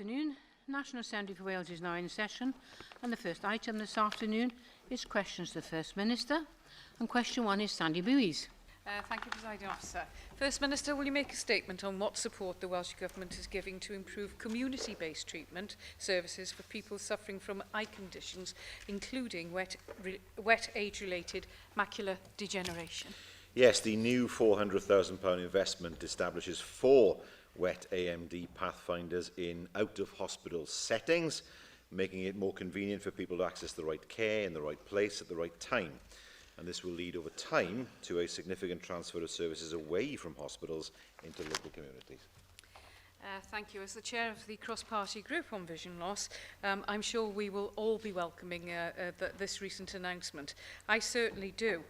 afternoon. National Assembly for Wales is now in session, and the first item this afternoon is questions to the First Minister. And question one is Sandy Bowes. Thank you, Presiding Officer. First Minister, will you make a statement on what support the Welsh Government is giving to improve community-based treatment services for people suffering from eye conditions, including wet age-related macular degeneration? Yes, the new £400,000 investment establishes 4 wet AMD pathfinders in out-of-hospital settings, making it more convenient for people to access the right care in the right place at the right time. And this will lead over time to a significant transfer of services away from hospitals into local communities. Thank you. As the chair of the cross-party group on vision loss, I'm sure we will all be welcoming this recent announcement. I certainly do.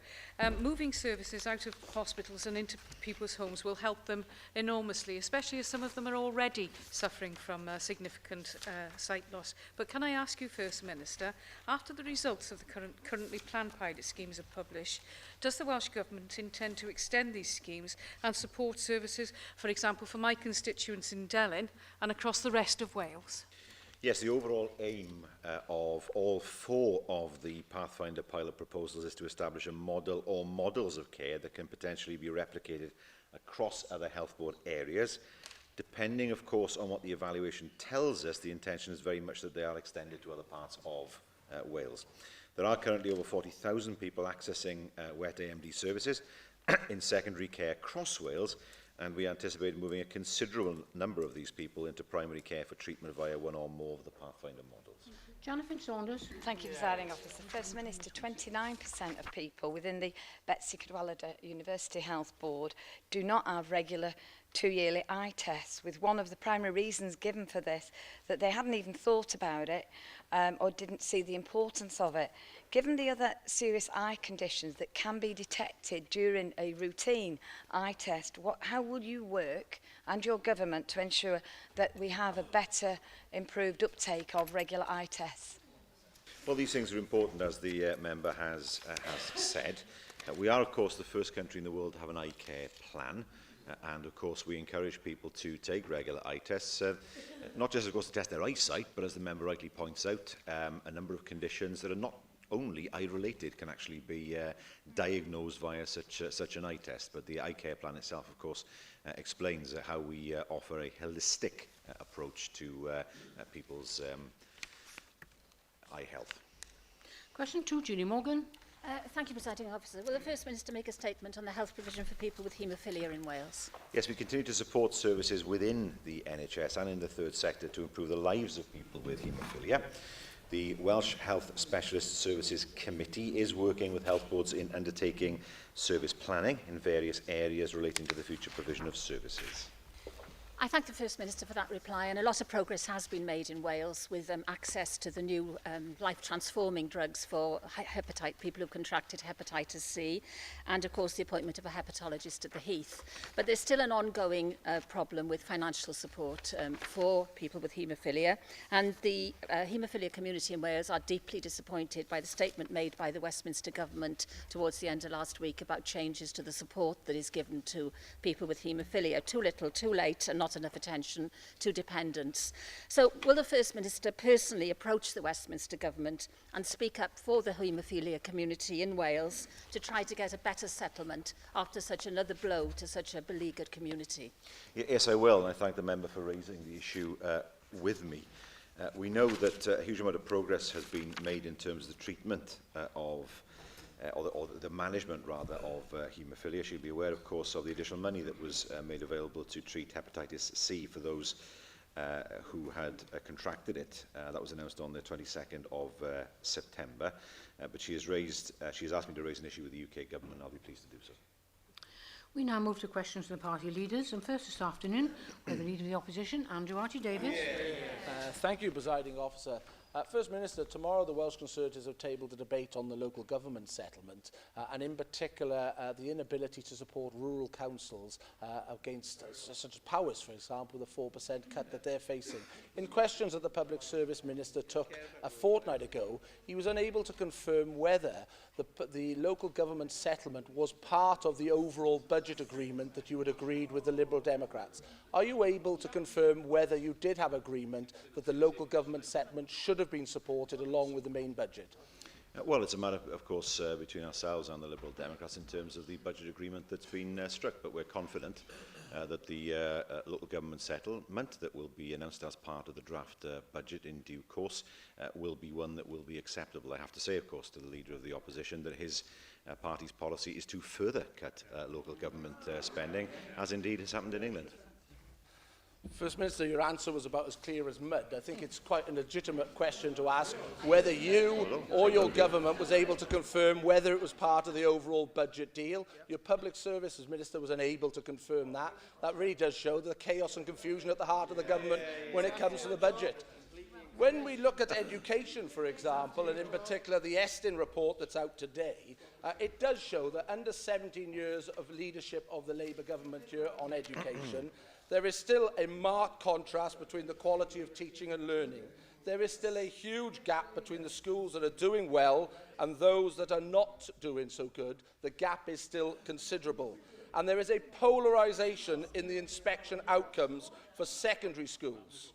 Moving services out of hospitals and into people's homes will help them enormously, especially as some of them are already suffering from significant sight loss. But can I ask you, First Minister, after the results of the currently planned pilot schemes are published, does the Welsh Government intend to extend these schemes and support services, for example, for my constituents in Delyn and across the rest of Wales? Yes, the overall aim of all 4 of the Pathfinder pilot proposals is to establish a model or models of care that can potentially be replicated across other health board areas. Depending, of course, on what the evaluation tells us, the intention is very much that they are extended to other parts of Wales. There are currently over 40,000 people accessing wet AMD services in secondary care across Wales, and we anticipate moving a considerable number of these people into primary care for treatment via one or more of the Pathfinder models. Jonathan Saunders. Thank you, Presiding Officer. First Minister, 29% of people within the Betsy Cadwaladr University Health Board do not have regular 2-yearly eye tests, with one of the primary reasons given for this that they hadn't even thought about it or didn't see the importance of it. Given the other serious eye conditions that can be detected during a routine eye test, how will you work and your government to ensure that we have a better, improved uptake of regular eye tests? Well, these things are important, as the member has said. We are, of course, the first country in the world to have an eye care plan. And of course we encourage people to take regular eye tests, not just of course to test their eyesight, but as the member rightly points out, a number of conditions that are not only eye related can actually be diagnosed via such an eye test. But the eye care plan itself, of course, explains how we offer a holistic approach to people's eye health. Question 2, Julie Morgan. Thank you, Presiding Officer. Will the First Minister make a statement on the health provision for people with haemophilia in Wales? Yes, we continue to support services within the NHS and in the third sector to improve the lives of people with haemophilia. The Welsh Health Specialist Services Committee is working with health boards in undertaking service planning in various areas relating to the future provision of services. I thank the First Minister for that reply, and a lot of progress has been made in Wales with access to the new life-transforming drugs for people who've contracted hepatitis C, and of course the appointment of a hepatologist at the Heath. But there's still an ongoing problem with financial support for people with haemophilia, and the haemophilia community in Wales are deeply disappointed by the statement made by the Westminster Government towards the end of last week about changes to the support that is given to people with haemophilia. Too little, too late, and not enough attention to dependents. So will the First Minister personally approach the Westminster Government and speak up for the haemophilia community in Wales to try to get a better settlement after such another blow to such a beleaguered community? Yes, I will, and I thank the member for raising the issue with me. We know that a huge amount of progress has been made in terms of the treatment or the management rather of haemophilia. She'll be aware, of course, of the additional money that was made available to treat hepatitis C for those who had contracted it. That was announced on the 22nd of September. But she has asked me to raise an issue with the UK government, and I'll be pleased to do so. We now move to questions to the party leaders, and first this afternoon, with the Leader of the Opposition, Andrew Archie Davies. Thank you, Presiding Officer. First Minister, tomorrow the Welsh Conservatives have tabled a debate on the local government settlement and in particular the inability to support rural councils against such as Powys, for example, the 4% cut that they're facing. In questions that the Public Service Minister took a fortnight ago, he was unable to confirm whether the local government settlement was part of the overall budget agreement that you had agreed with the Liberal Democrats. Are you able to confirm whether you did have agreement that the local government settlement should have been supported along with the main budget? Well, it's a matter, of course, between ourselves and the Liberal Democrats in terms of the budget agreement that's been struck, but we're confident that the local government settlement that will be announced as part of the draft budget in due course will be one that will be acceptable. I have to say, of course, to the Leader of the Opposition that his party's policy is to further cut local government spending, as indeed has happened in England. First Minister, your answer was about as clear as mud. I think it's quite a legitimate question to ask whether you or your government was able to confirm whether it was part of the overall budget deal. Your Public Services Minister was unable to confirm that. That really does show the chaos and confusion at the heart of the government when it comes to the budget. When we look at education, for example, and in particular the Estin report that's out today, it does show that under 17 years of leadership of the Labour government here on education, there is still a marked contrast between the quality of teaching and learning. There is still a huge gap between the schools that are doing well and those that are not doing so good. The gap is still considerable. And there is a polarisation in the inspection outcomes for secondary schools.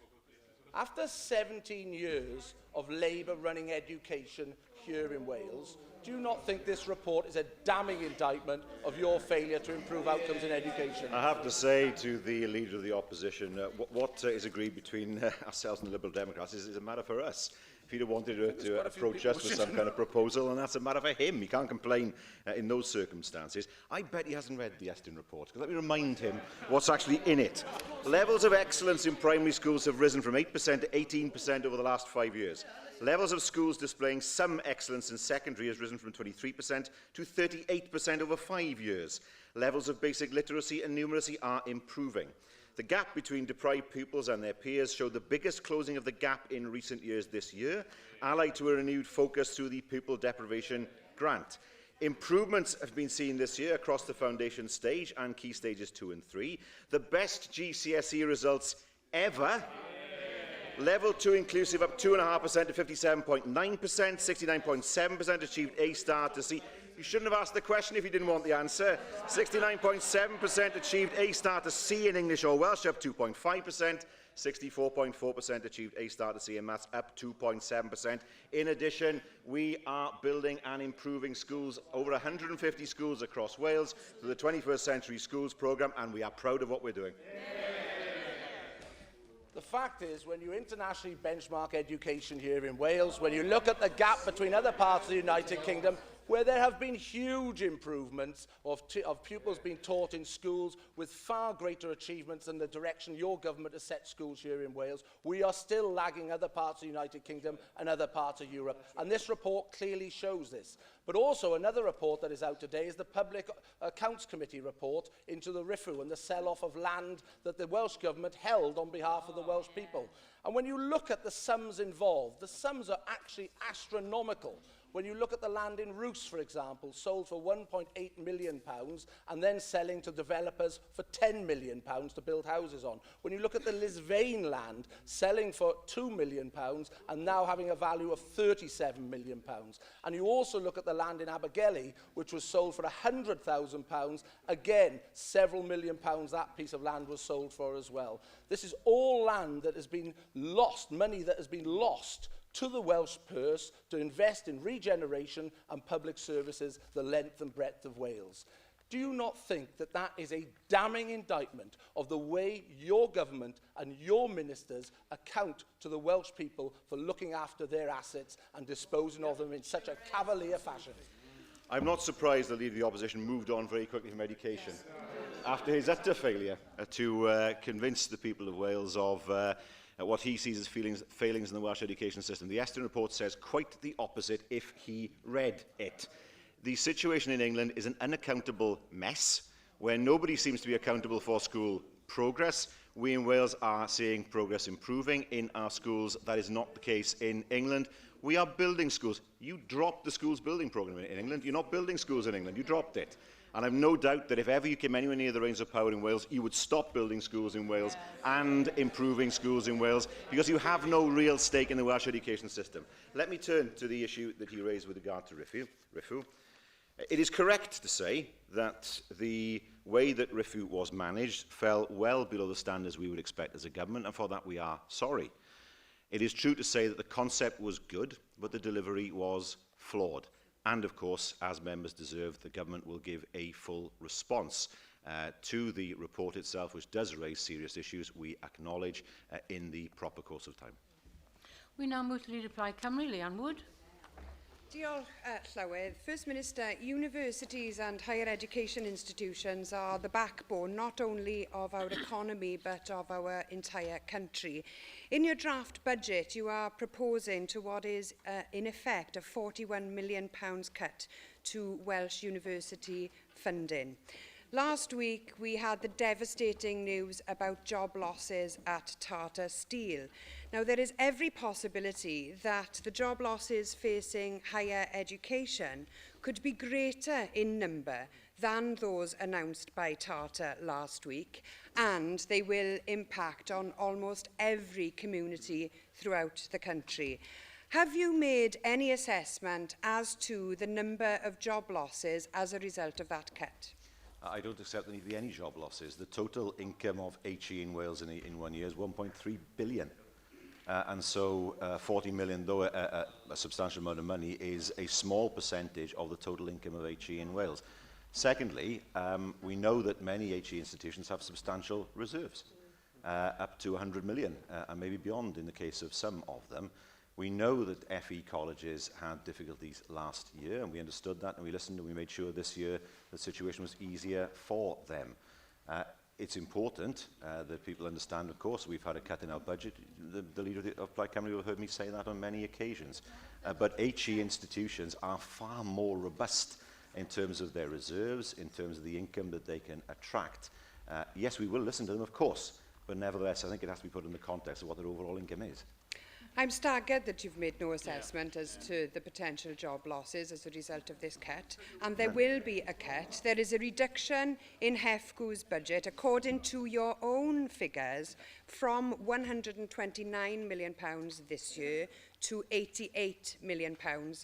After 17 years of Labour running education here in Wales, do you not think this report is a damning indictment of your failure to improve outcomes in education? I have to say to the Leader of the Opposition, what is agreed between ourselves and the Liberal Democrats is a matter for us. If he'd have wanted to approach us with some kind of proposal, and that's a matter for him. He can't complain in those circumstances. I bet he hasn't read the Estin report, because let me remind him what's actually in it. Levels of excellence in primary schools have risen from 8% to 18% over the last 5 years. Levels of schools displaying some excellence in secondary has risen from 23% to 38% over 5 years. Levels of basic literacy and numeracy are improving. The gap between deprived pupils and their peers showed the biggest closing of the gap in recent years this year, allied to a renewed focus through the Pupil Deprivation Grant. Improvements have been seen this year across the foundation stage and key stages 2 and 3. The best GCSE results ever. Level 2 inclusive up 2.5% to 57.9%, 69.7% achieved A star to C. You shouldn't have asked the question if you didn't want the answer. 69.7% achieved A star to C in English or Welsh, up 2.5%. 64.4% achieved A star to C in maths, up 2.7%. In addition, we are building and improving schools, over 150 schools across Wales, through the 21st Century Schools programme, and we are proud of what we're doing. The fact is, when you internationally benchmark education here in Wales, when you look at the gap between other parts of the United Kingdom, where there have been huge improvements of pupils being taught in schools with far greater achievements than the direction your government has set schools here in Wales, we are still lagging other parts of the United Kingdom and other parts of Europe. And this report clearly shows this. But also another report that is out today is the Public Accounts Committee report into the RIFU and the sell-off of land that the Welsh Government held on behalf of the Welsh people. And when you look at the sums involved, the sums are actually astronomical. When you look at the land in Roos, for example, sold for £1.8 million and then selling to developers for £10 million to build houses on. When you look at the Lisvane land, selling for £2 million and now having a value of £37 million. And you also look at the land in Abergele, which was sold for £100,000. Again, several million pounds that piece of land was sold for as well. This is all land that has been lost, money that has been lost to the Welsh purse to invest in regeneration and public services the length and breadth of Wales. Do you not think that that is a damning indictment of the way your government and your ministers account to the Welsh people for looking after their assets and disposing of them in such a cavalier fashion? I'm not surprised the Leader of the Opposition moved on very quickly from education after his utter failure to convince the people of Wales of what he sees as failings in the Welsh education system. The Estin report says quite the opposite if he read it. The situation in England is an unaccountable mess where nobody seems to be accountable for school progress. We in Wales are seeing progress improving in our schools. That is not the case in England. We are building schools. You dropped the schools building programme in England. You're not building schools in England. You dropped it. And I've no doubt that if ever you came anywhere near the reins of power in Wales, you would stop building schools in Wales and improving schools in Wales, because you have no real stake in the Welsh education system. Let me turn to the issue that he raised with regard to RIFU. It is correct to say that the way that RIFU was managed fell well below the standards we would expect as a government, and for that we are sorry. It is true to say that the concept was good, but the delivery was flawed. And, of course, as members deserve, the government will give a full response to the report itself, which does raise serious issues, we acknowledge, in the proper course of time. We now move to Leader Plaid Cymru, Leanne Wood. Diolch, Llywydd. First Minister, universities and higher education institutions are the backbone not only of our economy but of our entire country. In your draft budget, you are proposing to what is, in effect, a £41 million cut to Welsh university funding. Last week, we had the devastating news about job losses at Tata Steel. Now, there is every possibility that the job losses facing higher education could be greater in number than those announced by Tata last week, and they will impact on almost every community throughout the country. Have you made any assessment as to the number of job losses as a result of that cut? I don't accept there need to be any job losses. The total income of HE in Wales in 1 year is 1.3 billion. And so 40 million, though a substantial amount of money, is a small percentage of the total income of HE in Wales. Secondly, we know that many HE institutions have substantial reserves, up to 100 million, and maybe beyond in the case of some of them. We know that FE colleges had difficulties last year, and we understood that, and we listened, and we made sure this year the situation was easier for them. It's important that people understand, of course, we've had a cut in our budget. The leader of Plaid Cymru will have heard me say that on many occasions. But HE institutions are far more robust in terms of their reserves, in terms of the income that they can attract. Yes, we will listen to them, of course, but nevertheless, I think it has to be put in the context of what their overall income is. I'm staggered that you've made no assessment as to the potential job losses as a result of this cut, and there will be a cut. There is a reduction in HEFCW's budget, according to your own figures, from £129 million this year to £88 million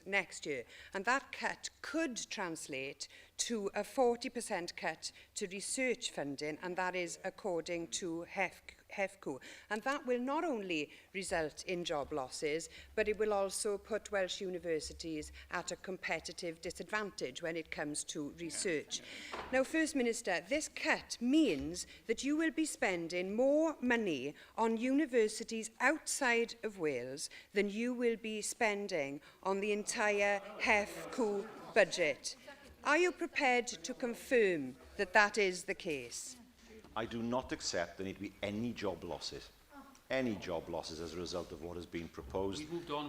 next year. And that cut could translate to a 40% cut to research funding, and that is according to HEFCW. And that will not only result in job losses, but it will also put Welsh universities at a competitive disadvantage when it comes to research. Now, First Minister, this cut means that you will be spending more money on universities outside of Wales than you will be spending on the entire HEFCW budget. Are you prepared to confirm that that is the case? I do not accept there need to be any job losses. Any job losses as a result of what has been proposed.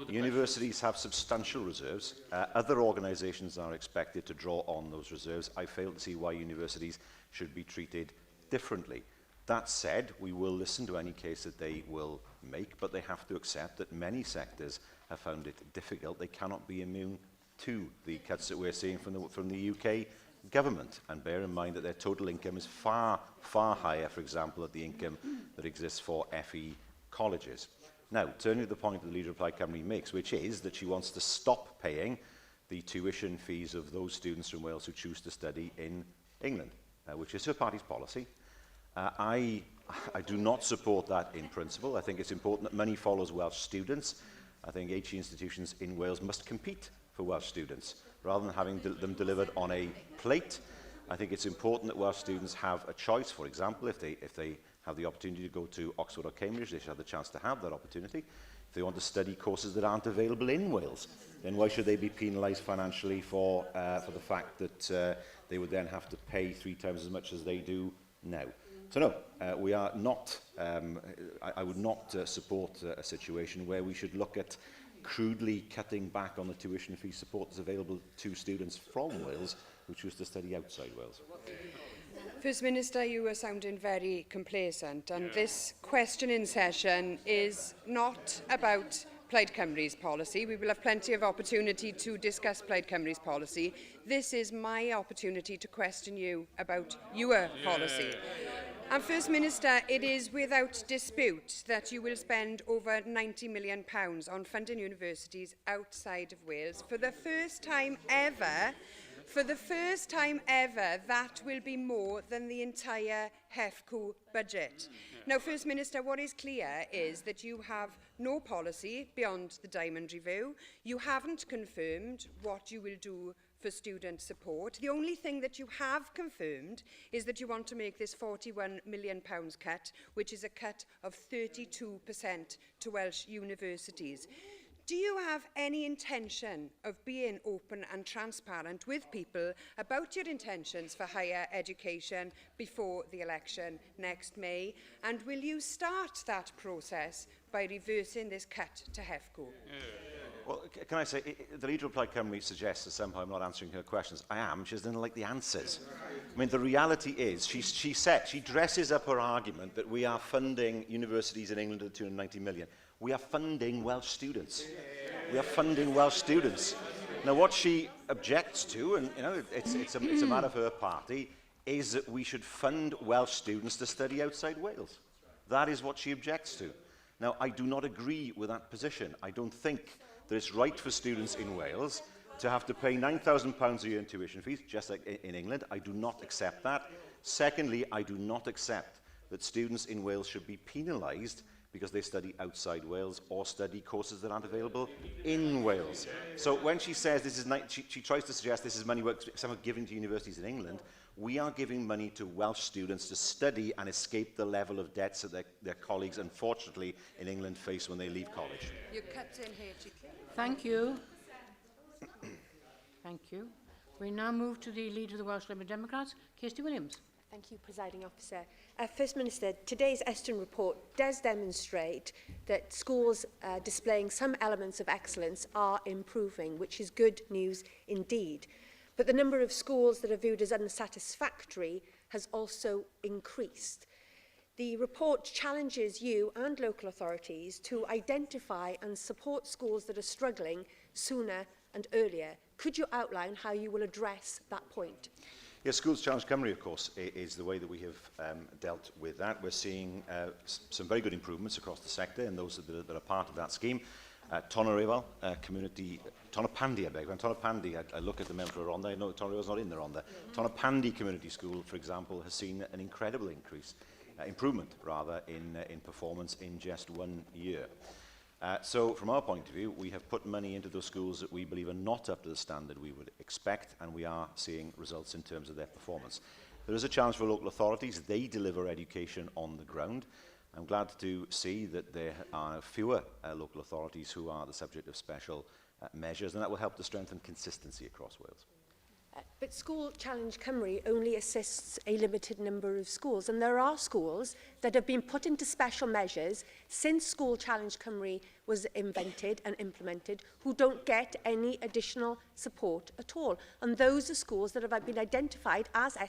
Universities have substantial reserves. Other organisations are expected to draw on those reserves. I fail to see why universities should be treated differently. That said, we will listen to any case that they will make, but they have to accept that many sectors have found it difficult. They cannot be immune to the cuts that we're seeing from the UK government, and bear in mind that their total income is far, far higher, for example, than the income that exists for FE colleges. Now, turning to the point that the Leader of Plaid Cymru makes, which is that she wants to stop paying the tuition fees of those students from Wales who choose to study in England, which is her party's policy. I do not support that in principle. I think it's important that money follows Welsh students. I think HE institutions in Wales must compete for Welsh students, rather than having them delivered on a plate. I think it's important that Welsh students have a choice. For example, if they have the opportunity to go to Oxford or Cambridge, they should have the chance to have that opportunity. If they want to study courses that aren't available in Wales, then why should they be penalised financially for the fact that they would then have to pay 3 times as much as they do now? So no, we are not, I would not support a situation where we should look at crudely cutting back on the tuition fee support that's available to students from Wales who choose to study outside Wales. First Minister, you were sounding very complacent, and this questioning session is not about Plaid Cymru's policy. We will have plenty of opportunity to discuss Plaid Cymru's policy. This is my opportunity to question you about your policy. And First Minister, it is without dispute that you will spend over £90 million on funding universities outside of Wales. For the first time ever, that will be more than the entire HEFCO budget. Now, First Minister, what is clear is that you have no policy beyond the Diamond Review. You haven't confirmed what you will do for student support. The only thing that you have confirmed is that you want to make this £41 million cut, which is a cut of 32% to Welsh universities. Do you have any intention of being open and transparent with people about your intentions for higher education before the election next May? And will you start that process by reversing this cut to HEFCO? Well, can I say, the Leader of Plaid Cymru suggests that somehow I'm not answering her questions. I am, she just doesn't like the answers. I mean, the reality is, she dresses up her argument that we are funding universities in England at 290 million. We are funding Welsh students. We are funding Welsh students. Now, what she objects to, and you know, it's a matter of her party, is that we should fund Welsh students to study outside Wales. That is what she objects to. Now, I do not agree with that position. I don't think that it's right for students in Wales to have to pay £9,000 a year in tuition fees, just like in England. I do not accept that. Secondly, I do not accept that students in Wales should be penalised because they study outside Wales or study courses that aren't available in Wales. So when she says this is, she tries to suggest this is money somehow given to universities in England, we are giving money to Welsh students to study and escape the level of debts that their colleagues, unfortunately, in England face when they leave college. You're cut in here, Thank you. Thank you. We now move to the Leader of the Welsh Liberal Democrats, Kirsty Williams. Thank you, Presiding Officer. First Minister, today's Eston report does demonstrate that schools displaying some elements of excellence are improving, which is good news indeed. But the number of schools that are viewed as unsatisfactory has also increased. The report challenges you and local authorities to identify and support schools that are struggling sooner and earlier. Could you outline how you will address that point? Yes, Schools Challenge Cymru, of course, is the way that we have dealt with that. We're seeing some very good improvements across the sector and those that are part of that scheme. Tonorefal community, Tonopandi, I beg, Tonopandi, I look at the member for Rhondda, I know Tonorefal's not in the Rhondda. Tonopandi Community School, for example, has seen an incredible improvement in performance in just 1 year. So from our point of view, we have put money into those schools that we believe are not up to the standard we would expect, and we are seeing results in terms of their performance. There is a challenge for local authorities. They deliver education on the ground. I'm glad to see that there are fewer local authorities who are the subject of special measures, and that will help to strengthen consistency across Wales. But School Challenge Cymru only assists a limited number of schools, and there are schools that have been put into special measures since School Challenge Cymru was invented and implemented who don't get any additional support at all. And those are schools that have been identified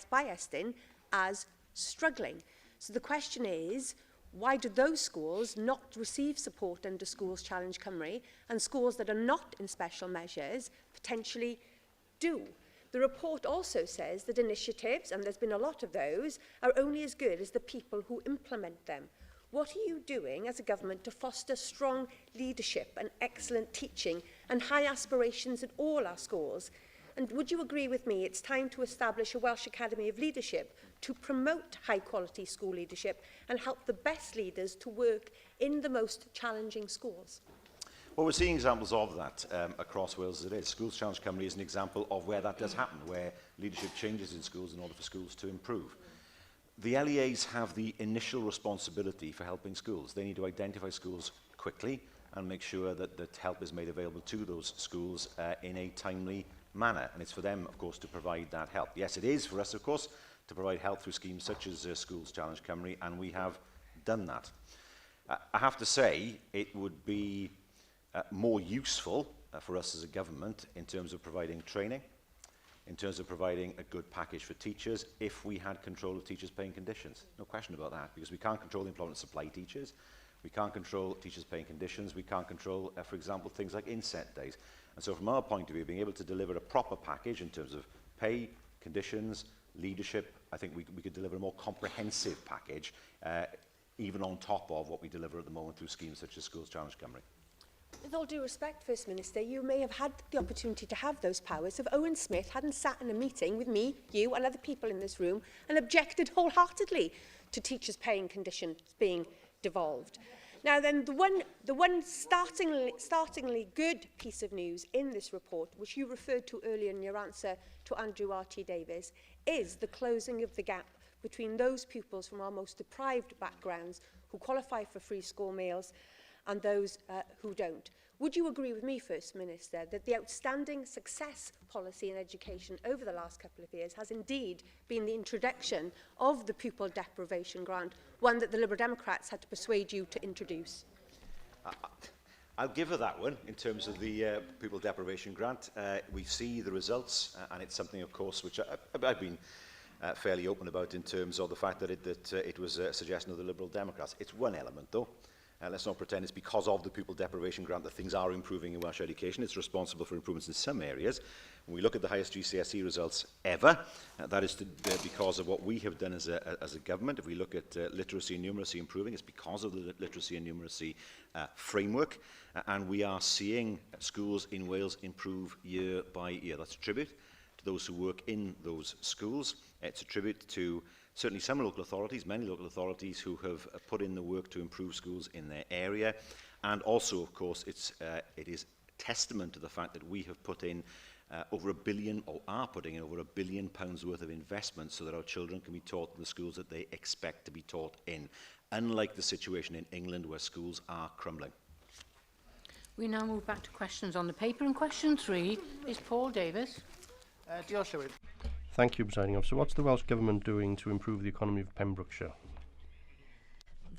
by Eston as struggling. So the question is, why do those schools not receive support under Schools Challenge Cymru, and schools that are not in special measures potentially do? The report also says that initiatives, and there's been a lot of those, are only as good as the people who implement them. What are you doing as a government to foster strong leadership and excellent teaching and high aspirations in all our schools? And would you agree with me it's time to establish a Welsh Academy of Leadership to promote high-quality school leadership and help the best leaders to work in the most challenging schools? Well, we're seeing examples of that across Wales as it is. Schools Challenge Cymru is an example of where that does happen, where leadership changes in schools in order for schools to improve. The LEAs have the initial responsibility for helping schools. They need to identify schools quickly and make sure that help is made available to those schools in a timely manner. And it's for them, of course, to provide that help. Yes, it is for us, of course, to provide help through schemes such as Schools Challenge Cymru, and we have done that. I have to say, it would be more useful for us as a government in terms of providing training, in terms of providing a good package for teachers if we had control of teachers' paying conditions. No question about that, because we can't control the employment supply teachers, we can't control teachers' paying conditions, we can't control, for example, things like inset days. And so from our point of view, being able to deliver a proper package in terms of pay, conditions, leadership, I think we could deliver a more comprehensive package, even on top of what we deliver at the moment through schemes such as Schools Challenge Cymru. With all due respect, First Minister, you may have had the opportunity to have those powers if Owen Smith hadn't sat in a meeting with me, you and other people in this room and objected wholeheartedly to teachers' paying conditions being devolved. Now then, the one startlingly good piece of news in this report, which you referred to earlier in your answer to Andrew R.T. Davies, is the closing of the gap between those pupils from our most deprived backgrounds who qualify for free school meals and those who don't. Would you agree with me, First Minister, that the outstanding success policy in education over the last couple of years has indeed been the introduction of the pupil deprivation grant, one that the Liberal Democrats had to persuade you to introduce? I'll give her that one in terms of the pupil deprivation grant. We see the results, and it's something, of course, which I've been fairly open about in terms of the fact that it was a suggestion of the Liberal Democrats. It's one element, though. Let's not pretend it's because of the pupil deprivation grant that things are improving in Welsh education. It's responsible for improvements in some areas. When we look at the highest GCSE results ever, that is because of what we have done as a government. If we look at literacy and numeracy improving, it's because of the literacy and numeracy framework. And we are seeing schools in Wales improve year by year. That's a tribute to those who work in those schools. It's a tribute to certainly some local authorities, many local authorities who have put in the work to improve schools in their area. And also, of course, it is testament to the fact that we have put in over £1 billion, or are putting in over £1 billion worth of investment so that our children can be taught in the schools that they expect to be taught in, unlike the situation in England where schools are crumbling. We now move back to questions on the paper, and question 3 is Paul Davis. Diolch, Llywydd. Thank you, Presiding Officer. What's the Welsh Government doing to improve the economy of Pembrokeshire?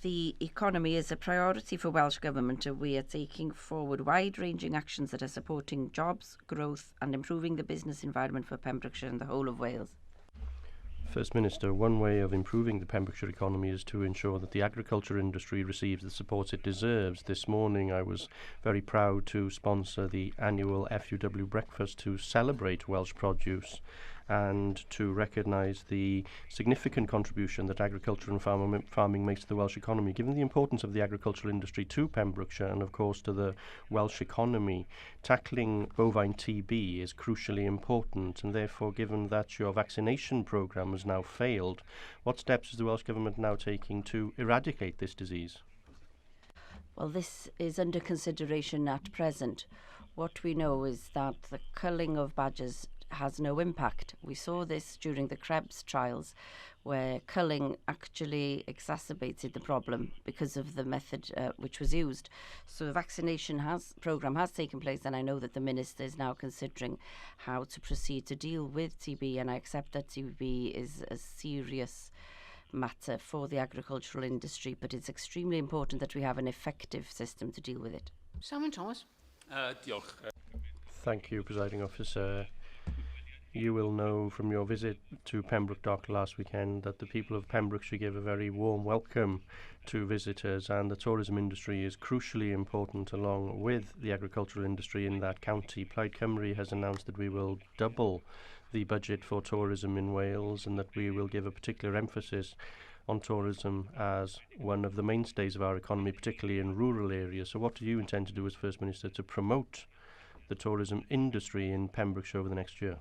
The economy is a priority for Welsh Government, and we are taking forward wide-ranging actions that are supporting jobs, growth and improving the business environment for Pembrokeshire and the whole of Wales. First Minister, one way of improving the Pembrokeshire economy is to ensure that the agriculture industry receives the support it deserves. This morning I was very proud to sponsor the annual FUW breakfast to celebrate Welsh produce and to recognise the significant contribution that agriculture and farming makes to the Welsh economy. Given the importance of the agricultural industry to Pembrokeshire and of course to the Welsh economy, tackling bovine TB is crucially important, and therefore, given that your vaccination programme has now failed, what steps is the Welsh Government now taking to eradicate this disease? Well, this is under consideration at present. What we know is that the culling of badgers has no impact. We saw this during the Krebs trials, where culling actually exacerbated the problem because of the method which was used. So the vaccination programme has taken place, and I know that the Minister is now considering how to proceed to deal with TB, and I accept that TB is a serious matter for the agricultural industry, but it's extremely important that we have an effective system to deal with it. Simon Thomas. Diolch. Thank you, Presiding Officer. You will know from your visit to Pembroke Dock last weekend that the people of Pembrokeshire give a very warm welcome to visitors, and the tourism industry is crucially important along with the agricultural industry in that county. Plaid Cymru has announced that we will double the budget for tourism in Wales and that we will give a particular emphasis on tourism as one of the mainstays of our economy, particularly in rural areas. So what do you intend to do as First Minister to promote the tourism industry in Pembrokeshire over the next year?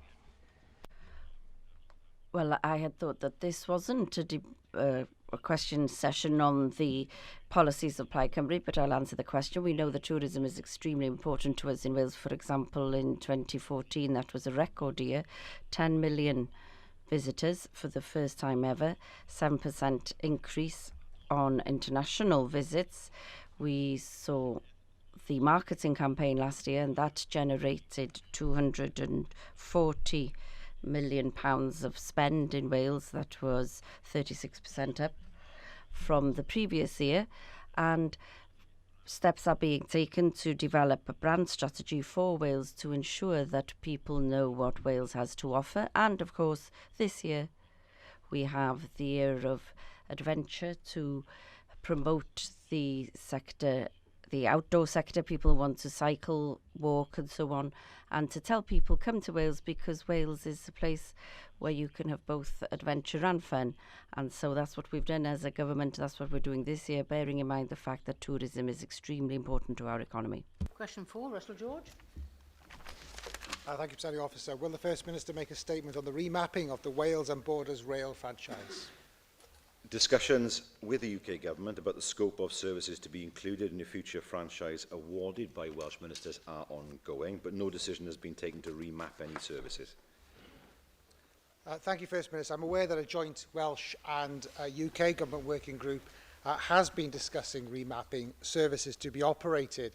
Well, I had thought that this wasn't a question session on the policies of Plaid Cymru, but I'll answer the question. We know that tourism is extremely important to us in Wales. For example, in 2014, that was a record year, 10 million visitors for the first time ever, 7% increase on international visits. We saw the marketing campaign last year, and that generated £240 million of spend in Wales. That was 36% up from the previous year, and steps are being taken to develop a brand strategy for Wales to ensure that people know what Wales has to offer. And of course, this year we have the Year of Adventure to promote the sector, the outdoor sector. People want to cycle, walk and so on, and to tell people come to Wales because Wales is a place where you can have both adventure and fun. And so that's what we've done as a government. That's what we're doing this year, bearing in mind the fact that tourism is extremely important to our economy. Question 4, Russell George. Thank you, Presiding Officer. Will the First Minister make a statement on the remapping of the Wales and Borders rail franchise? Discussions with the UK Government about the scope of services to be included in the future franchise awarded by Welsh ministers are ongoing, but no decision has been taken to remap any services. Thank you, First Minister. I'm aware that a joint Welsh and UK Government working group has been discussing remapping services to be operated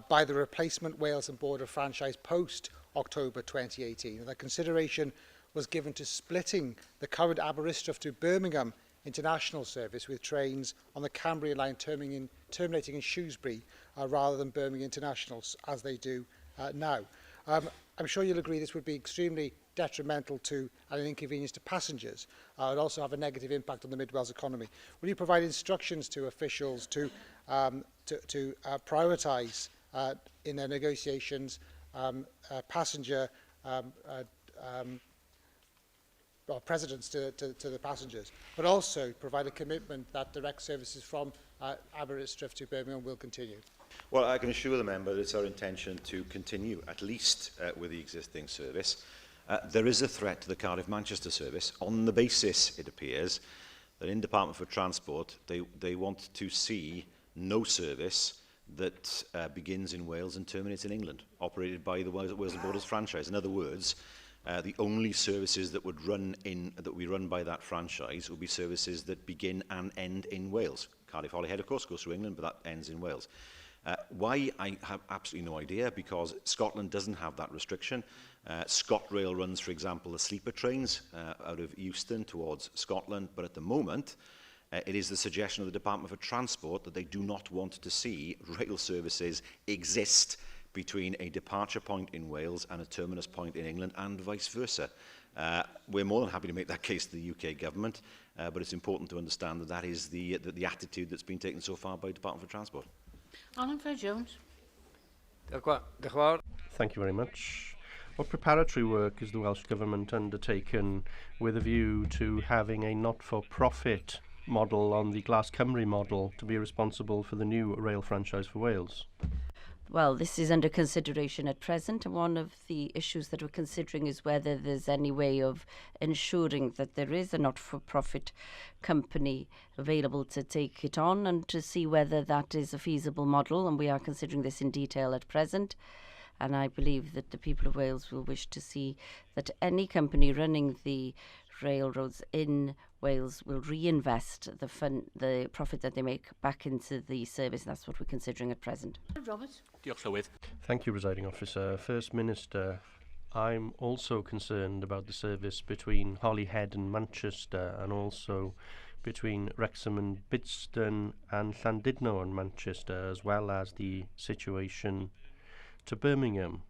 by the replacement Wales and Border franchise post-October 2018. And that consideration was given to splitting the current Aberystwyth to Birmingham international service with trains on the Cambrian line terminating in Shrewsbury rather than Birmingham International as they do now. I'm sure you'll agree this would be extremely detrimental to and an inconvenience to passengers. It would also have a negative impact on the Mid Wales economy. Will you provide instructions to officials to prioritise in their negotiations precedence to the passengers, but also provide a commitment that direct services from Aberystwyth to Birmingham will continue? Well, I can assure the member that it's our intention to continue, at least with the existing service. There is a threat to the Cardiff-Manchester service on the basis, it appears, that in Department for Transport, they want to see no service that begins in Wales and terminates in England, operated by the Wales and Borders franchise. In other words, the only services that would be run by that franchise would be services that begin and end in Wales. Cardiff Holyhead, of course, goes through England, but that ends in Wales. Why? I have absolutely no idea, because Scotland doesn't have that restriction. ScotRail runs, for example, the sleeper trains out of Euston towards Scotland, but at the moment, it is the suggestion of the Department for Transport that they do not want to see rail services exist between a departure point in Wales and a terminus point in England, and vice versa. We're more than happy to make that case to the UK Government, but it's important to understand that that is the attitude that's been taken so far by the Department for Transport. Alan Fair-Jones. Thank you very much. What preparatory work is the Welsh Government undertaken with a view to having a not-for-profit model on the Glas Cymru model to be responsible for the new rail franchise for Wales? Well, this is under consideration at present, and one of the issues that we're considering is whether there's any way of ensuring that there is a not-for-profit company available to take it on, and to see whether that is a feasible model, and we are considering this in detail at present. And I believe that the people of Wales will wish to see that any company running the railroads in Wales will reinvest the profit that they make back into the service. That's what we're considering at present. Roberts. Thank you, Presiding Officer. First Minister, I'm also concerned about the service between Holyhead and Manchester, and also between Wrexham and Bidston and Llandudno and Manchester, as well as the situation to Birmingham.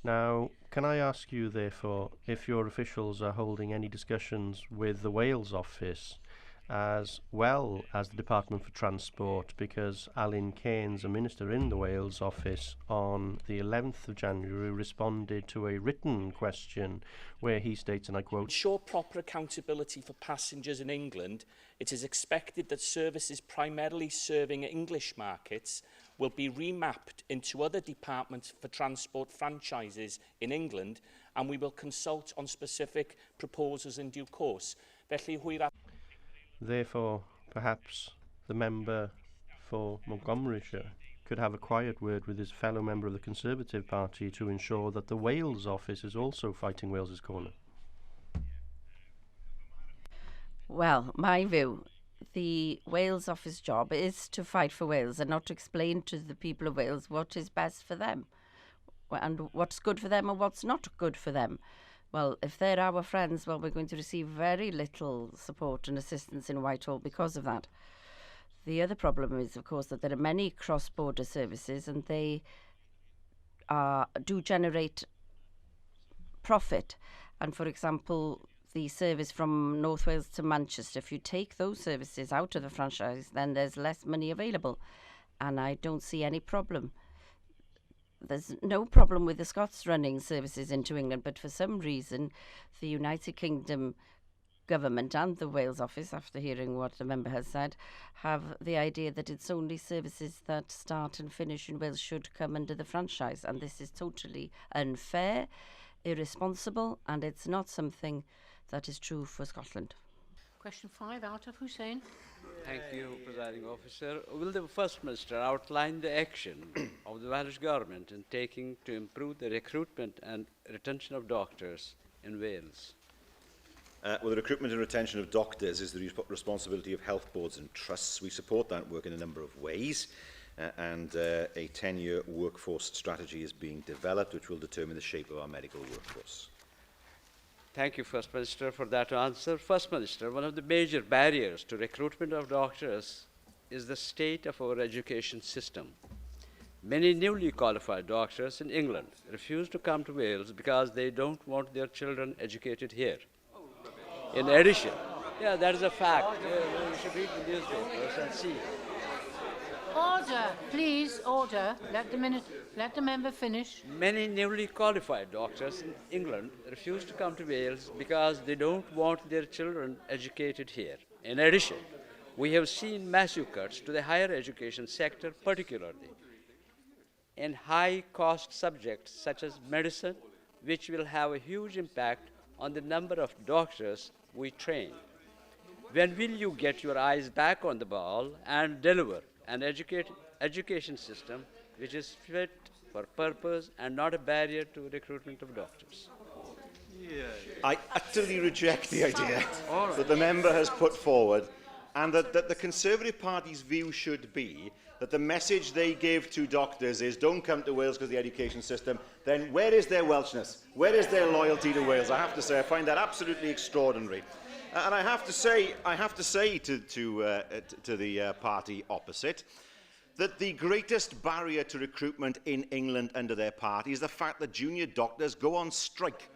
Now, can I ask you, therefore, if your officials are holding any discussions with the Wales office as well as the Department for Transport, because Alan Keynes, a minister in the Wales office, on the 11th of January responded to a written question where he states, and I quote, "Ensure proper accountability for passengers in England, it is expected that services primarily serving English markets will be remapped into other departments for transport franchises in England, and we will consult on specific proposals in due course." Therefore, perhaps the member for Montgomeryshire could have a quiet word with his fellow member of the Conservative Party to ensure that the Wales office is also fighting Wales's corner. Well, my view, the Wales office job is to fight for Wales and not to explain to the people of Wales what is best for them and what's good for them and what's not good for them. Well, if they're our friends, well, we're going to receive very little support and assistance in Whitehall because of that. The other problem is, of course, that there are many cross-border services, and they do generate profit. And for example, the service from North Wales to Manchester, if you take those services out of the franchise, then there's less money available. And I don't see any problem. There's no problem with the Scots running services into England, but for some reason, the United Kingdom government and the Wales office, after hearing what the member has said, have the idea that it's only services that start and finish in Wales should come under the franchise. And this is totally unfair, irresponsible, and it's not something that is true for Scotland. Question 5, Altaf Hussain. Thank you, Presiding Officer. Will the First Minister outline the action of the Welsh Government in taking to improve the recruitment and retention of doctors in Wales? Well, the recruitment and retention of doctors is the responsibility of health boards and trusts. We support that work in a number of ways, and a 10-year workforce strategy is being developed, which will determine the shape of our medical workforce. Thank you, First Minister, for that answer. First Minister, one of the major barriers to recruitment of doctors is the state of our education system. Many newly qualified doctors in England refuse to come to Wales because they don't want their children educated here. In addition, yeah, that is a fact. You should read the newspapers and see. Order, please, order. Let the member finish. Many newly qualified doctors in England refuse to come to Wales because they don't want their children educated here. In addition, we have seen massive cuts to the higher education sector, particularly in high-cost subjects such as medicine, which will have a huge impact on the number of doctors we train. When will you get your eyes back on the ball and deliver an education system which is fit for purpose and not a barrier to recruitment of doctors? I utterly reject the idea that the member has put forward, and that the Conservative Party's view should be that the message they give to doctors is don't come to Wales because of the education system. Then where is their Welshness? Where is their loyalty to Wales? I have to say, I find that absolutely extraordinary. And I have to say to the party opposite that the greatest barrier to recruitment in England under their party is the fact that junior doctors go on strike.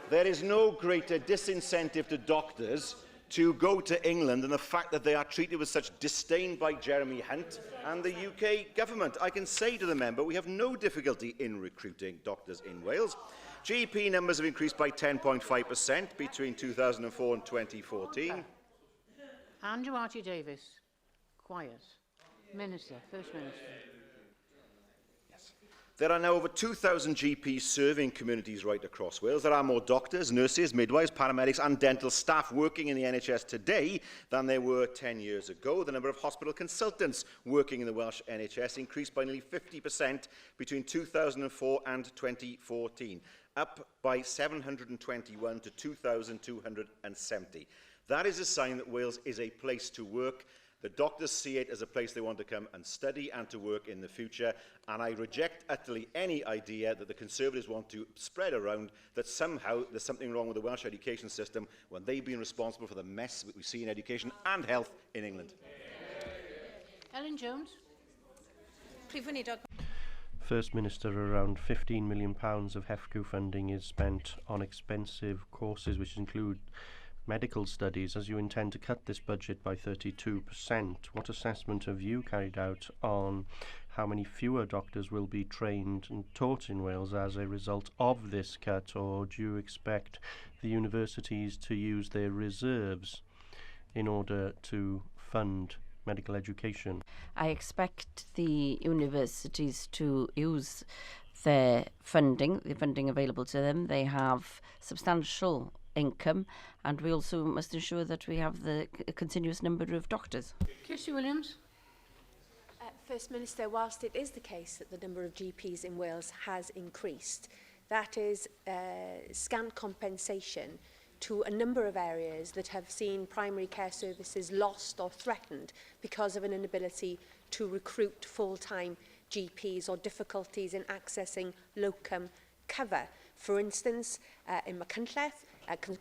There is no greater disincentive to doctors to go to England than the fact that they are treated with such disdain by Jeremy Hunt and the UK government. I can say to the member, we have no difficulty in recruiting doctors in Wales. GP numbers have increased by 10.5% between 2004 and 2014. Andrew Archie Davis. Quiet. Minister, First Minister. There are now over 2,000 GPs serving communities right across Wales. There are more doctors, nurses, midwives, paramedics and dental staff working in the NHS today than there were 10 years ago. The number of hospital consultants working in the Welsh NHS increased by nearly 50% between 2004 and 2014, up by 721 to 2,270. That is a sign that Wales is a place to work. The doctors see it as a place they want to come and study and to work in the future, and I reject utterly any idea that the Conservatives want to spread around that somehow there's something wrong with the Welsh education system when they've been responsible for the mess that we see in education and health in England. Ellen Jones. First Minister, around £15 million of HEFCU funding is spent on expensive courses which include medical studies. As you intend to cut this budget by 32%, what assessment have you carried out on how many fewer doctors will be trained and taught in Wales as a result of this cut, or do you expect the universities to use their reserves in order to fund medical education? I expect the universities to use their funding, the funding available to them. They have substantial income, and we also must ensure that we have the continuous number of doctors. Kirsty Williams. First Minister, whilst it is the case that the number of GPs in Wales has increased, that is scant compensation to a number of areas that have seen primary care services lost or threatened because of an inability to recruit full-time GPs or difficulties in accessing locum cover. For instance, in Machynlleth,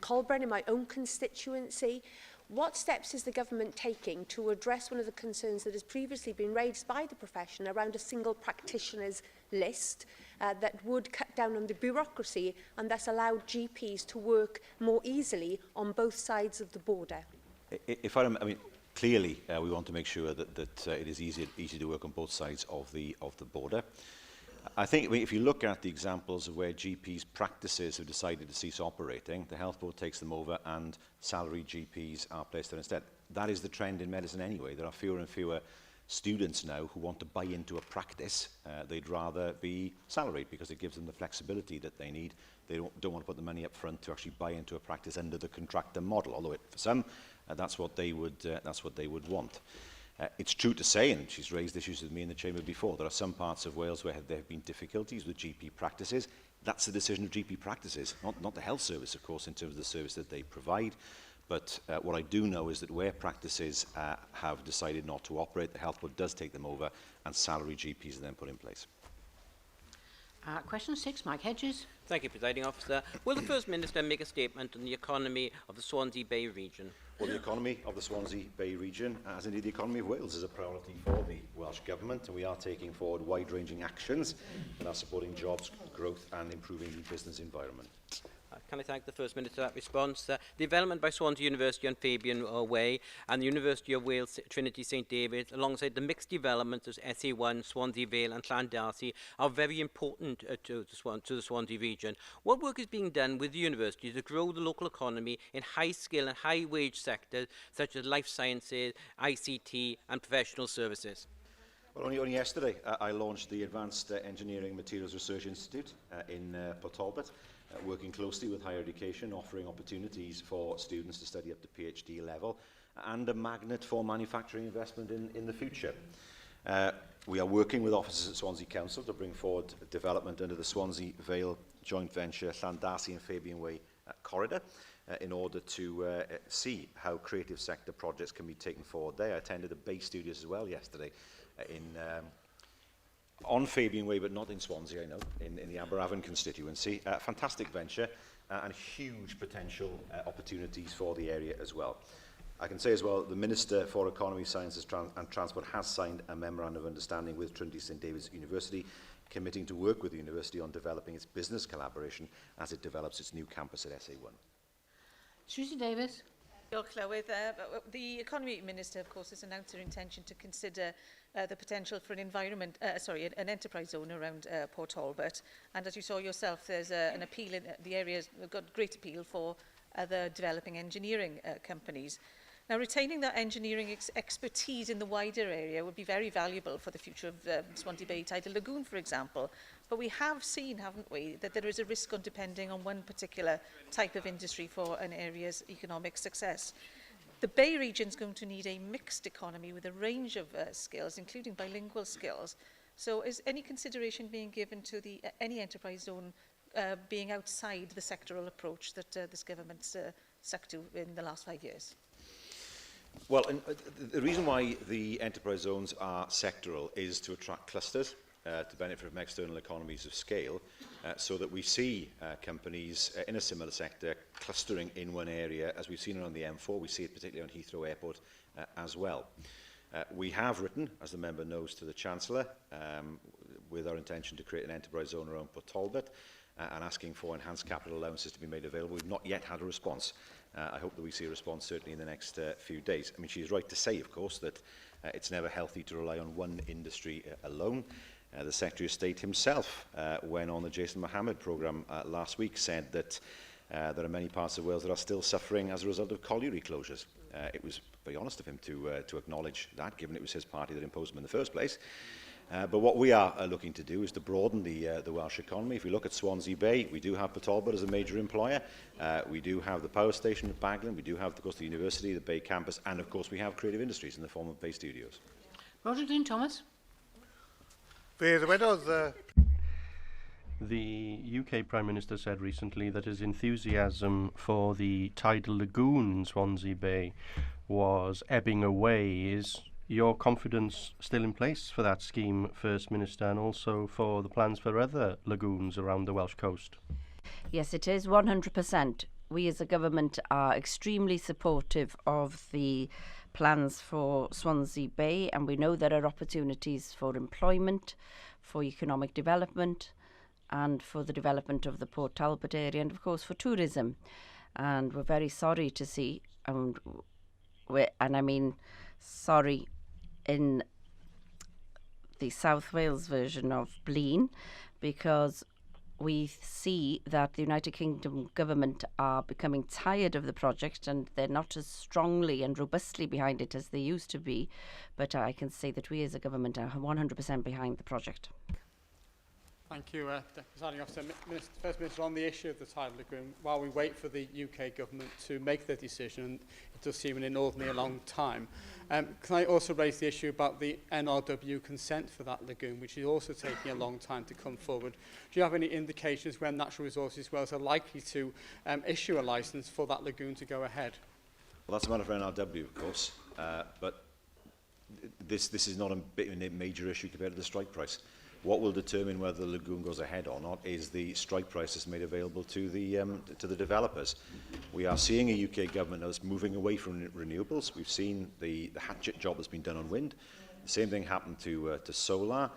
Colburn, in my own constituency, What steps is the government taking to address one of the concerns that has previously been raised by the profession around a single practitioners list that would cut down on the bureaucracy and thus allow GPs to work more easily on both sides of the border? I mean, clearly, we want to make sure that it is easy to work on both sides of the border. I think if you look at the examples of where GPs' practices have decided to cease operating, the Health Board takes them over and salaried GPs are placed there instead. That is the trend in medicine anyway. There are fewer and fewer students now who want to buy into a practice. They'd rather be salaried because it gives them the flexibility that they need. They don't want to put the money up front to actually buy into a practice under the contractor model, although for some, that's what they would want. It's true to say, and she's raised issues with me in the chamber before, there are some parts of Wales where there have been difficulties with GP practices. That's the decision of GP practices, not the health service, of course, in terms of the service that they provide. But what I do know is that where practices have decided not to operate, the Health Board does take them over and salary GPs are then put in place. Question 6, Mike Hedges. Thank you, Presiding Officer. Will the First Minister make a statement on the economy of the Swansea Bay region? Well, the economy of the Swansea Bay region, as indeed the economy of Wales, is a priority for the Welsh Government, and we are taking forward wide-ranging actions that are supporting jobs, growth and improving the business environment. Can I thank the First Minister for that response? The development by Swansea University on Fabian Way and the University of Wales Trinity St David's, alongside the mixed developments of SA1, Swansea Vale and Llandarcy, are very important to the Swansea region. What work is being done with the university to grow the local economy in high-skill and high-wage sectors such as life sciences, ICT and professional services? Well, only yesterday I launched the Advanced Engineering Materials Research Institute in Port Talbot, working closely with higher education, offering opportunities for students to study up to PhD level, and a magnet for manufacturing investment in the future. We are working with officers at Swansea Council to bring forward development under the Swansea Vale joint venture, Llandarcy and Fabian Way corridor, in order to see how creative sector projects can be taken forward there. I attended the Bay Studios as well yesterday on Fabian Way, but not in Swansea, I know, in the Aberavon constituency. Fantastic venture and huge potential opportunities for the area as well. I can say as well, the Minister for Economy, Sciences and Transport has signed a memorandum of understanding with Trinity St David's University, committing to work with the university on developing its business collaboration as it develops its new campus at SA1. Susie Davis. The Economy Minister, of course, has announced her intention to consider the potential for an enterprise zone around Port Talbot. And as you saw yourself, there's an appeal in the area, got great appeal for other developing engineering companies. Now, retaining that engineering expertise in the wider area would be very valuable for the future of Swansea Bay Tidal Lagoon, for example. But we have seen, haven't we, that there is a risk on depending on one particular type of industry for an area's economic success. The Bay region is going to need a mixed economy with a range of skills, including bilingual skills. So is any consideration being given to any enterprise zone being outside the sectoral approach that this government's stuck to in the last 5 years? Well, the reason why the enterprise zones are sectoral is to attract clusters, to benefit from external economies of scale, so that we see companies in a similar sector clustering in one area, as we've seen around the M4. We see it particularly on Heathrow Airport as well. We have written, as the member knows, to the Chancellor with our intention to create an enterprise zone around Port Talbot and asking for enhanced capital allowances to be made available. We've not yet had a response. I hope that we see a response certainly in the next few days. I mean, she's right to say, of course, that it's never healthy to rely on one industry alone. The Secretary of State himself, when on the Jason Mohammed programme last week, said that there are many parts of Wales that are still suffering as a result of colliery closures. It was very honest of him to acknowledge that, given it was his party that imposed them in the first place. But what we are looking to do is to broaden the Welsh economy. If we look at Swansea Bay, we do have Port Talbot as a major employer. We do have the power station at Baglan. We do have, of course, the university, the Bay campus, and, of course, we have creative industries in the form of Bay Studios. Roger Glyn Thomas. The UK Prime Minister said recently that his enthusiasm for the tidal lagoon in Swansea Bay was ebbing away. Is your confidence still in place for that scheme, First Minister, and also for the plans for other lagoons around the Welsh coast? Yes, it is 100%. we as a government are extremely supportive of the plans for Swansea Bay, and we know there are opportunities for employment, for economic development, and for the development of the Port Talbot area, and of course for tourism. And we're very sorry to see, and I mean sorry in the South Wales version of Blean, because we see that the United Kingdom government are becoming tired of the project and they're not as strongly and robustly behind it as they used to be. But I can say that we as a government are 100% behind the project. Thank you, Presiding Officer. First Minister, on the issue of the tidal lagoon, while we wait for the UK government to make their decision, and it does seem an inordinately long time, can I also raise the issue about the NRW consent for that lagoon, which is also taking a long time to come forward? Do you have any indications when Natural Resources Wales are likely to issue a licence for that lagoon to go ahead? Well, that's a matter for NRW, of course, but this is not a major issue compared to the strike price. What will determine whether the lagoon goes ahead or not is the strike price that's made available to the developers. We are seeing a UK government that's moving away from renewables. We've seen the hatchet job that's been done on wind. The same thing happened to solar.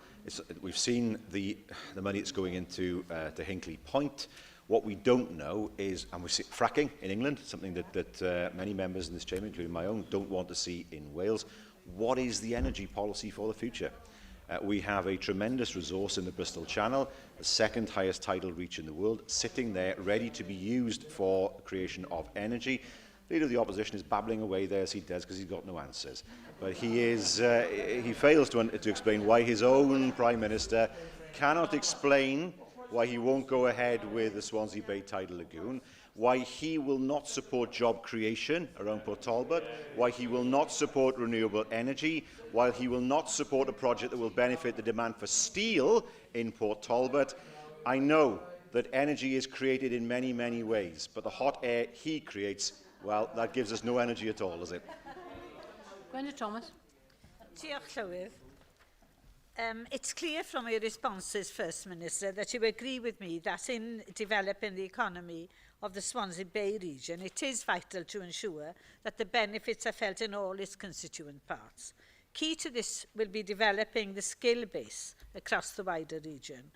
We've seen the money that's going into to Hinkley Point. What we don't know is, and we see fracking in England, something that many members in this chamber, including my own, don't want to see in Wales. What is the energy policy for the future? We have a tremendous resource in the Bristol Channel, the second highest tidal reach in the world, sitting there ready to be used for creation of energy. The Leader of the Opposition is babbling away there as he does because he's got no answers. But he fails to explain why his own Prime Minister cannot explain why he won't go ahead with the Swansea Bay Tidal Lagoon, why he will not support job creation around Port Talbot, why he will not support renewable energy, while he will not support a project that will benefit the demand for steel in Port Talbot. I know that energy is created in many, many ways, but the hot air he creates, well, that gives us no energy at all, does it? Gwenda Thomas. Diolch Llywydd. It's clear from your responses, First Minister, that you agree with me that in developing the economy of the Swansea Bay region, it is vital to ensure that the benefits are felt in all its constituent parts. Key to this will be developing the skill base across the wider region.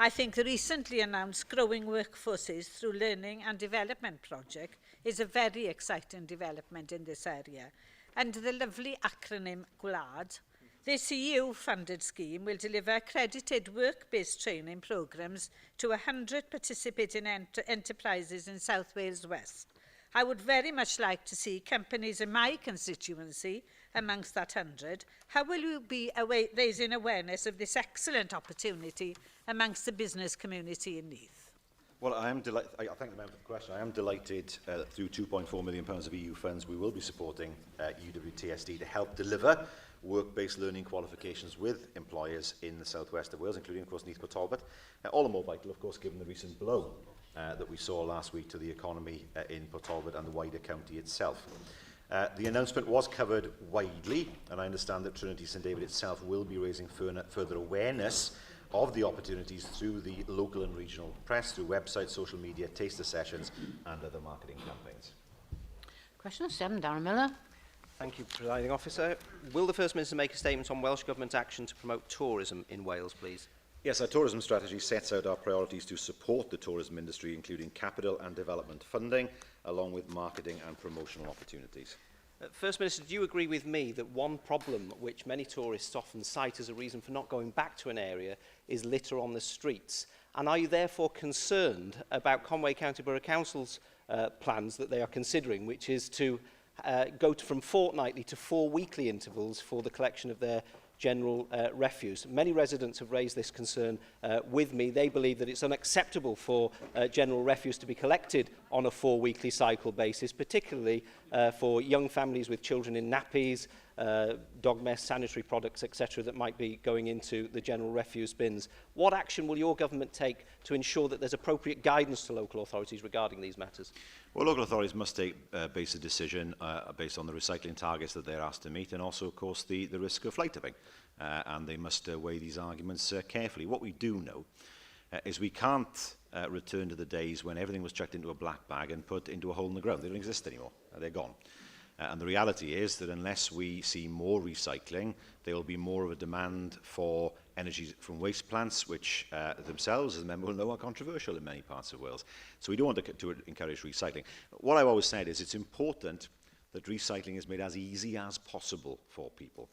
I think the recently announced Growing Workforces Through Learning and Development project is a very exciting development in this area. And the lovely acronym GLAD, this EU-funded scheme will deliver accredited work-based training programmes to 100 participating enterprises in South Wales West. I would very much like to see companies in my constituency amongst that 100. How will you be raising awareness of this excellent opportunity amongst the business community in Neath? Well, I am delighted. I thank the member for the question. I am delighted that through £2.4 million of EU funds, we will be supporting UWTSD to help deliver work-based learning qualifications with employers in the southwest of Wales, including, of course, Neath Port Talbot. All the more vital, of course, given the recent blow that we saw last week to the economy in Port Talbot and the wider county itself. The announcement was covered widely, and I understand that Trinity St David itself will be raising further awareness of the opportunities through the local and regional press, through websites, social media, taster sessions and other marketing campaigns. Question 7, Darren Miller. Thank you, Presiding Officer. Will the First Minister make a statement on Welsh Government action to promote tourism in Wales, please? Yes, our tourism strategy sets out our priorities to support the tourism industry, including capital and development funding, along with marketing and promotional opportunities. First Minister, do you agree with me that one problem which many tourists often cite as a reason for not going back to an area is litter on the streets? And are you therefore concerned about Conway County Borough Council's plans that they are considering, which is to go from fortnightly to 4 weekly intervals for the collection of their general refuse? Many residents have raised this concern with me. They believe that it's unacceptable for general refuse to be collected on a 4 weekly cycle basis, particularly for young families with children in nappies, dog mess, sanitary products, etc., that might be going into the general refuse bins. What action will your government take to ensure that there's appropriate guidance to local authorities regarding these matters? Well, local authorities must base a decision based on the recycling targets that they're asked to meet, and also, of course, the risk of fly tipping. And they must weigh these arguments carefully. What we do know is we can't return to the days when everything was chucked into a black bag and put into a hole in the ground. They don't exist anymore. They're gone. And the reality is that unless we see more recycling, there will be more of a demand for energy from waste plants, which themselves, as the member will know, are controversial in many parts of Wales. So we don't want to encourage recycling. What I've always said is it's important that recycling is made as easy as possible for people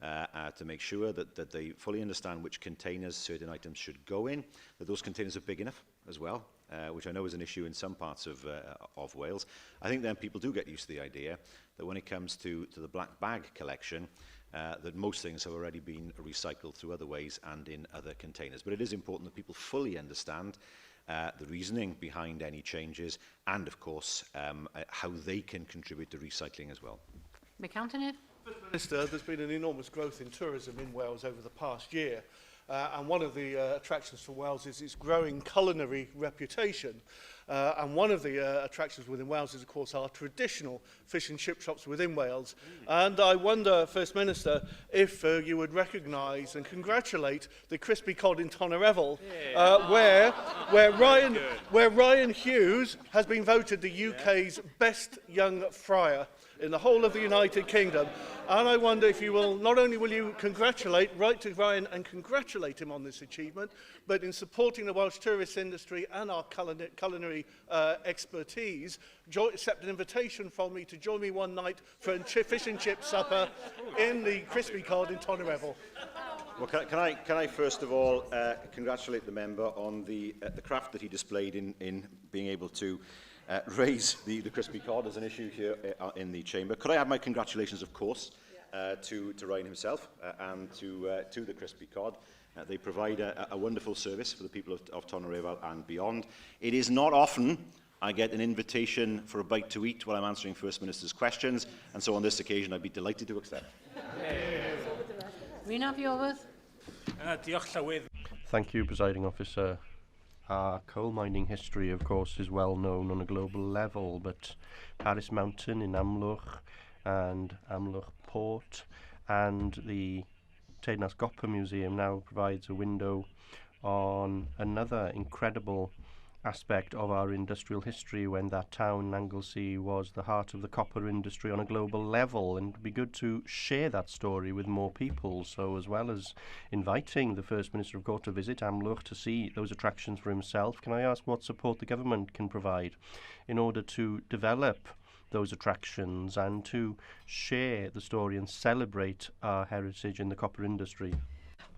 to make sure that they fully understand which containers certain items should go in, that those containers are big enough as well, which I know is an issue in some parts of Wales. I think then people do get used to the idea that when it comes to the black bag collection, that most things have already been recycled through other ways and in other containers. But it is important that people fully understand the reasoning behind any changes and, of course, how they can contribute to recycling as well. Mick Anthony. Minister, there's been an enormous growth in tourism in Wales over the past year. And one of the attractions for Wales is its growing culinary reputation. And one of the attractions within Wales is, of course, our traditional fish and chip shops within Wales. And I wonder, First Minister, if you would recognise and congratulate the Crispy Cod in Tonnereval, where Ryan Hughes has been voted the UK's best young fryer in the whole of the United Kingdom. And I wonder if you will, not only will you write to Ryan and congratulate him on this achievement, but in supporting the Welsh tourist industry and our culinary expertise, accept an invitation from me to join me one night for a fish and chip supper in the Crispy Cod in Tonnereval. Well, can I first of all congratulate the member on the craft that he displayed in being able to raise the Crispy Cod as an issue here in the Chamber. Could I have my congratulations, of course, to Ryan himself and to the Crispy Cod. They provide a wonderful service for the people of Tonnereval and beyond. It is not often I get an invitation for a bite to eat while I'm answering First Minister's questions, and so on this occasion I'd be delighted to accept. Rhys Iorwerth. Thank you, Presiding Officer. Our coal mining history, of course, is well known on a global level, but Paris Mountain in Amlwch and Amlwch Port and the Teyrnas Gopher Museum now provides a window on another incredible aspect of our industrial history when that town, Anglesey, was the heart of the copper industry on a global level, and it would be good to share that story with more people. So as well as inviting the First Minister of course to visit Amlwch to see those attractions for himself, can I ask what support the government can provide in order to develop those attractions and to share the story and celebrate our heritage in the copper industry?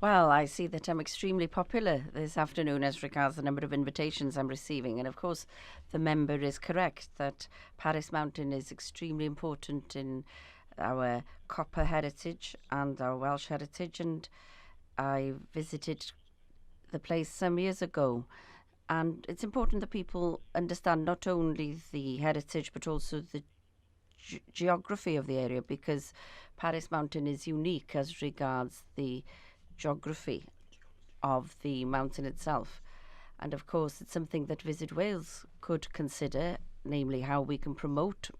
Well, I see that I'm extremely popular this afternoon as regards the number of invitations I'm receiving. And of course, the member is correct that Paris Mountain is extremely important in our copper heritage and our Welsh heritage. And I visited the place some years ago. And it's important that people understand not only the heritage, but also the geography of the area, because Paris Mountain is unique as regards the geography of the mountain itself. And of course it's something that Visit Wales could consider, namely how we can promote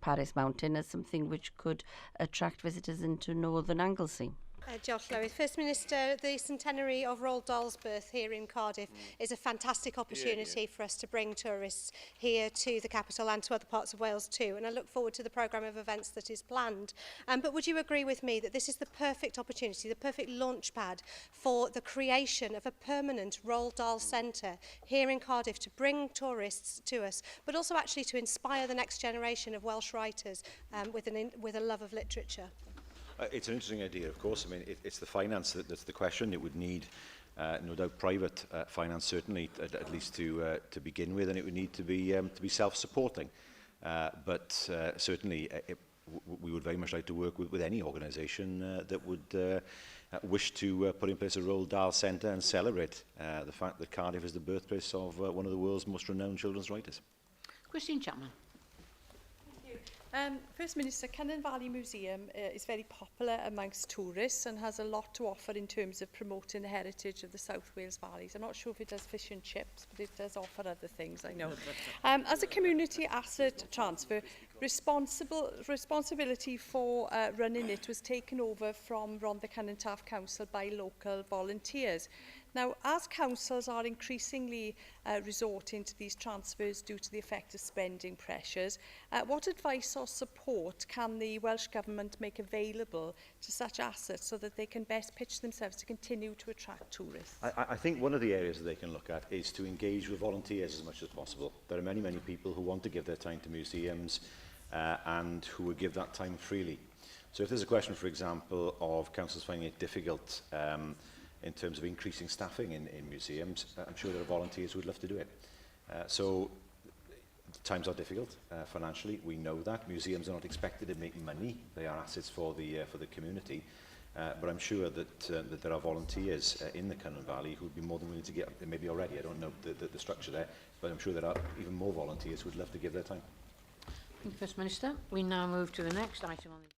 Paris Mountain as something which could attract visitors into northern Anglesey. Josh Lewis. First Minister, the centenary of Roald Dahl's birth here in Cardiff is a fantastic opportunity for us to bring tourists here to the capital and to other parts of Wales too, and I look forward to the programme of events that is planned. But would you agree with me that this is the perfect opportunity, the perfect launchpad for the creation of a permanent Roald Dahl Centre here in Cardiff to bring tourists to us, but also actually to inspire the next generation of Welsh writers with a love of literature? It's an interesting idea, of course. I mean, it's the finance that's the question. It would need, no doubt, private finance, certainly, at least to begin with, and it would need to be self-supporting. But certainly, we would very much like to work with any organisation that would wish to put in place a Roald Dahl Centre and celebrate the fact that Cardiff is the birthplace of one of the world's most renowned children's writers. Christine Chapman. First Minister, Cynon Valley Museum is very popular amongst tourists and has a lot to offer in terms of promoting the heritage of the South Wales Valleys. I'm not sure if it does fish and chips, but it does offer other things, I know. As a community asset transfer, responsibility for running it was taken over from Rhondda Cynon Taf Council by local volunteers. Now, as councils are increasingly resorting to these transfers due to the effect of spending pressures, what advice or support can the Welsh Government make available to such assets so that they can best pitch themselves to continue to attract tourists? I think one of the areas that they can look at is to engage with volunteers as much as possible. There are many, many people who want to give their time to museums and who would give that time freely. So if there's a question, for example, of councils finding it difficult in terms of increasing staffing in museums, I'm sure there are volunteers who would love to do it. So times are difficult financially, we know that. Museums are not expected to make money, they are assets for the community. But I'm sure that, that there are volunteers in the Cynon Valley who would be more than willing to get, maybe already, I don't know the structure there, but I'm sure there are even more volunteers who would love to give their time. Thank you, First Minister. We now move to the next item on the